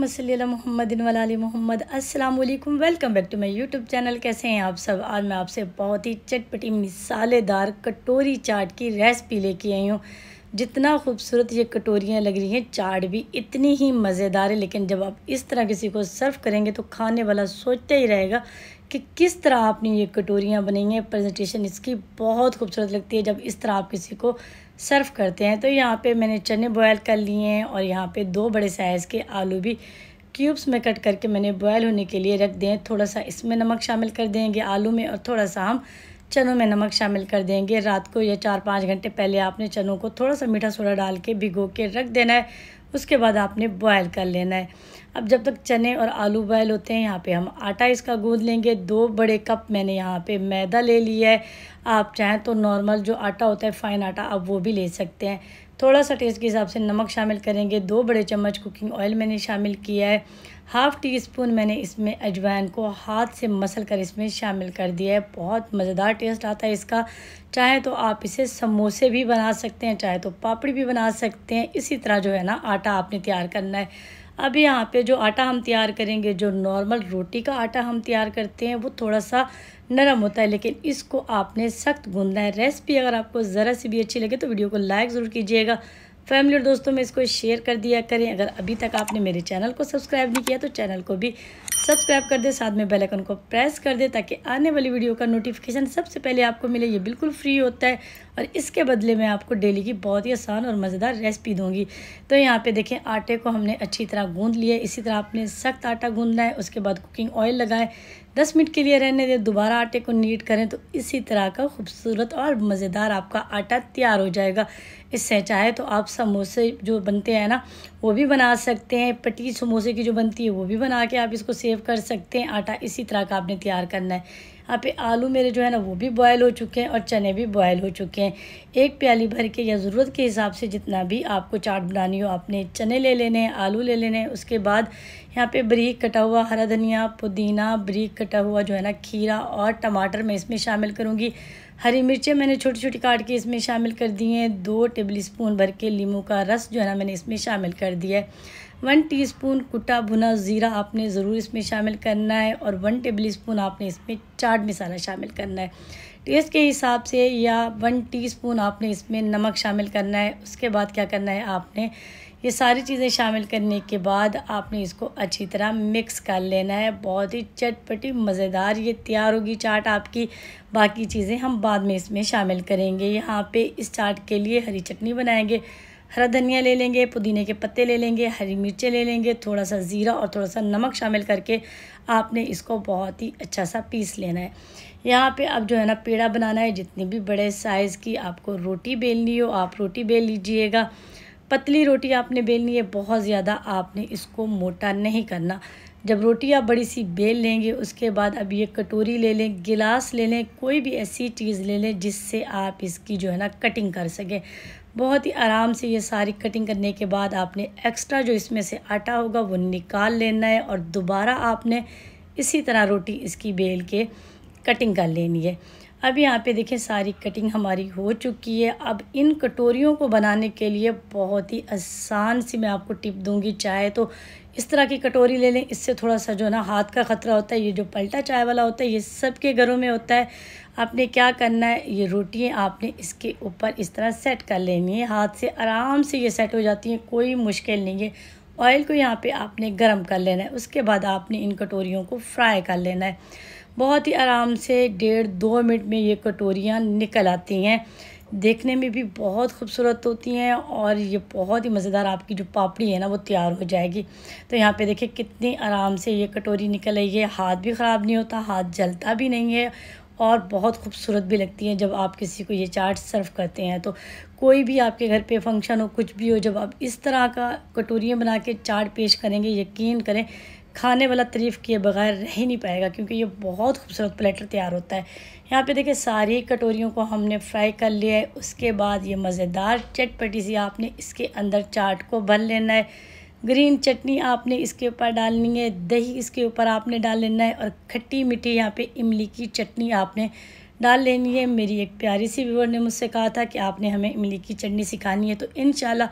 अल्लाहुम्मा सल्ली अला मुहम्मदिन वला आलि मुहम्मद। अस्सलाम वालेकुम, welcome back to my YouTube channel. कैसे हैं आप सब? आज मैं आपसे बहुत ही चटपटी मिसालेदार कटोरी चाट की रेसिपी लेके आई हूँ। जितना खूबसूरत ये कटोरियाँ लग रही हैं, चाट भी इतनी ही मज़ेदार है। लेकिन जब आप इस तरह किसी को सर्व करेंगे तो खाने वाला सोचता ही रहेगा कि किस तरह आपने ये कटोरियाँ बनाई हैं। प्रेजेंटेशन इसकी बहुत खूबसूरत लगती है जब इस तरह आप किसी को सर्व करते हैं। तो यहाँ पे मैंने चने बॉयल कर लिए हैं और यहाँ पे 2 बड़े साइज़ के आलू भी क्यूब्स में कट करके मैंने बॉयल होने के लिए रख दिए। थोड़ा सा इसमें नमक शामिल कर देंगे आलू में, और थोड़ा सा हम चनों में नमक शामिल कर देंगे। रात को या 4-5 घंटे पहले आपने चनों को थोड़ा सा मीठा सोडा डाल के भिगो के रख देना है। उसके बाद आपने बॉयल कर लेना है। अब जब तक चने और आलू बॉयल होते हैं, यहाँ पे हम आटा इसका गूंद लेंगे। 2 बड़े कप मैंने यहाँ पे मैदा ले लिया है। आप चाहें तो नॉर्मल जो आटा होता है, फाइन आटा, आप वो भी ले सकते हैं। थोड़ा सा टेस्ट के हिसाब से नमक शामिल करेंगे। 2 बड़े चम्मच कुकिंग ऑयल मैंने शामिल किया है। हाफ़ टी स्पून मैंने इसमें अजवाइन को हाथ से मसल कर इसमें शामिल कर दिया है। बहुत मज़ेदार टेस्ट आता है इसका। चाहे तो आप इसे समोसे भी बना सकते हैं, चाहे तो पापड़ी भी बना सकते हैं। इसी तरह जो है ना आटा आपने तैयार करना है। अब यहाँ पे जो आटा हम तैयार करेंगे, जो नॉर्मल रोटी का आटा हम तैयार करते हैं, वो थोड़ा सा नरम होता है, लेकिन इसको आपने सख्त गूंदना है। रेसिपी अगर आपको ज़रा सी भी अच्छी लगे तो वीडियो को लाइक ज़रूर कीजिएगा। फैमिली और दोस्तों में इसको शेयर कर दिया करें। अगर अभी तक आपने मेरे चैनल को सब्सक्राइब नहीं किया तो चैनल को भी सब्सक्राइब कर दे, साथ में बेल आइकन को प्रेस कर दे ताकि आने वाली वीडियो का नोटिफिकेशन सबसे पहले आपको मिले। ये बिल्कुल फ्री होता है और इसके बदले में आपको डेली की बहुत ही आसान और मज़ेदार रेसिपी दूंगी। तो यहाँ पे देखें, आटे को हमने अच्छी तरह गूंद लिया है। इसी तरह आपने सख्त आटा गूंदना है। उसके बाद कुकिंग ऑयल लगाएं, 10 मिनट के लिए रहने दें, दोबारा आटे को नीट करें तो इसी तरह का खूबसूरत और मज़ेदार आपका आटा तैयार हो जाएगा। इससे चाहे तो आप समोसे जो बनते हैं ना, वो भी बना सकते हैं। पटी समोसे की जो बनती है वो भी बना के आप इसको सेव कर सकते हैं। आटा इसी तरह का आपने तैयार करना है। यहाँ पे आलू मेरे जो है ना वो भी बॉयल हो चुके हैं और चने भी बॉयल हो चुके हैं। 1 प्याली भर के या ज़रूरत के हिसाब से जितना भी आपको चाट बनानी हो, आपने चने ले लेने हैं, आलू ले लेने हैं। उसके बाद यहाँ पे बारीक कटा हुआ हरा धनिया, पुदीना, बारीक कटा हुआ जो है ना खीरा और टमाटर मैं इसमें शामिल करूँगी। हरी मिर्चें मैंने छोटी छोटी काट के इसमें शामिल कर दी हैं। 2 टेबल स्पून भर के नींबू का रस जो है ना मैंने इसमें शामिल कर दिया है। 1 टीस्पून कुटा भुना ज़ीरा आपने ज़रूर इसमें शामिल करना है और 1 टेबल स्पून आपने इसमें चाट मसाला शामिल करना है टेस्ट के हिसाब से, या 1 टीस्पून आपने इसमें नमक शामिल करना है। उसके बाद क्या करना है, आपने ये सारी चीज़ें शामिल करने के बाद आपने इसको अच्छी तरह मिक्स कर लेना है। बहुत ही चटपटी मज़ेदार ये तैयार होगी चाट आपकी। बाकी चीज़ें हम बाद में इसमें शामिल करेंगे। यहाँ पे इस चाट के लिए हरी चटनी बनाएंगे। हरा धनिया ले लेंगे, पुदीने के पत्ते ले लेंगे, हरी मिर्चें ले लेंगे, थोड़ा सा ज़ीरा और थोड़ा सा नमक शामिल करके आपने इसको बहुत ही अच्छा सा पीस लेना है। यहाँ पे अब जो है ना पेड़ा बनाना है। जितनी भी बड़े साइज़ की आपको रोटी बेलनी हो, आप रोटी बेल लीजिएगा। पतली रोटी आपने बेलनी है, बहुत ज़्यादा आपने इसको मोटा नहीं करना। जब रोटी आप बड़ी सी बेल लेंगे, उसके बाद अब ये कटोरी ले लें, गिलास ले लें, कोई भी ऐसी चीज़ ले लें जिससे आप इसकी जो है ना कटिंग कर सकें। बहुत ही आराम से ये सारी कटिंग करने के बाद आपने एक्स्ट्रा जो इसमें से आटा होगा वो निकाल लेना है और दोबारा आपने इसी तरह रोटी इसकी बेल के कटिंग कर लेनी है। अब यहाँ पे देखें सारी कटिंग हमारी हो चुकी है। अब इन कटोरियों को बनाने के लिए बहुत ही आसान सी मैं आपको टिप दूंगी। चाहे तो इस तरह की कटोरी ले लें, इससे थोड़ा सा जो ना हाथ का ख़तरा होता है। ये जो पलटा चाय वाला होता है ये सबके घरों में होता है। आपने क्या करना है, ये रोटियाँ आपने इसके ऊपर इस तरह सेट कर लेनी है। हाथ से आराम से ये सेट हो जाती हैं, कोई मुश्किल नहीं है। ऑयल को यहाँ पे आपने गर्म कर लेना है। उसके बाद आपने इन कटोरियों को फ्राई कर लेना है। बहुत ही आराम से 1.5-2 मिनट में ये कटोरियाँ निकल आती हैं। देखने में भी बहुत खूबसूरत होती हैं और ये बहुत ही मज़ेदार आपकी जो पापड़ी है ना वो तैयार हो जाएगी। तो यहाँ पे देखिए कितनी आराम से ये कटोरी निकल आई है। हाथ भी ख़राब नहीं होता, हाथ जलता भी नहीं है और बहुत खूबसूरत भी लगती हैं जब आप किसी को ये चाट सर्व करते हैं। तो कोई भी आपके घर पे फंक्शन हो, कुछ भी हो, जब आप इस तरह का कटोरियाँ बना के चाट पेश करेंगे, यकीन करें खाने वाला तारीफ़ किए बगैर रह ही नहीं पाएगा, क्योंकि ये बहुत खूबसूरत प्लेटर तैयार होता है। यहाँ पे देखिए सारी कटोरियों को हमने फ्राई कर लिया है। उसके बाद ये मज़ेदार चटपटी सी आपने इसके अंदर चाट को भर लेना है। ग्रीन चटनी आपने इसके ऊपर डालनी है, दही इसके ऊपर आपने डाल लेना है और खट्टी मीठी यहाँ पे इमली की चटनी आपने डाल लेनी है। मेरी एक प्यारी सी व्यूअर ने मुझसे कहा था कि आपने हमें इमली की चटनी सिखानी है, तो इंशाल्लाह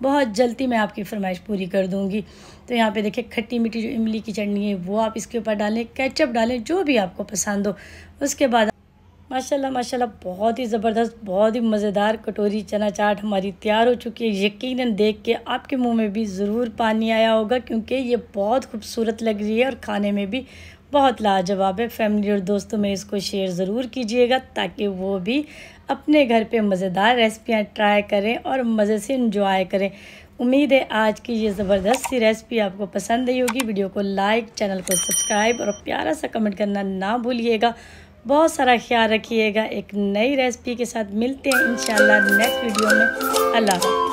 बहुत जल्दी मैं आपकी फरमाइश पूरी कर दूंगी। तो यहाँ पे देखिए खट्टी मीठी जो इमली की चटनी है वो आप इसके ऊपर डालें, केचप डालें, जो भी आपको पसंद हो। उसके बाद माशाल्लाह माशाल्लाह बहुत ही ज़बरदस्त, बहुत ही मज़ेदार कटोरी चना चाट हमारी तैयार हो चुकी है। यकीनन देख के आपके मुंह में भी ज़रूर पानी आया होगा, क्योंकि ये बहुत खूबसूरत लग रही है और खाने में भी बहुत लाजवाब है। फैमिली और दोस्तों में इसको शेयर ज़रूर कीजिएगा, ताकि वो भी अपने घर पे मज़ेदार रेसिपियाँ ट्राई करें और मज़े से इंजॉय करें। उम्मीद है आज की ये ज़बरदस्त सी रेसिपी आपको पसंद आई होगी। वीडियो को लाइक, चैनल को सब्सक्राइब और प्यारा सा कमेंट करना ना भूलिएगा। बहुत सारा ख्याल रखिएगा। एक नई रेसिपी के साथ मिलते हैं इंशाल्लाह नेक्स्ट वीडियो में। अल्लाह हाफ़िज़।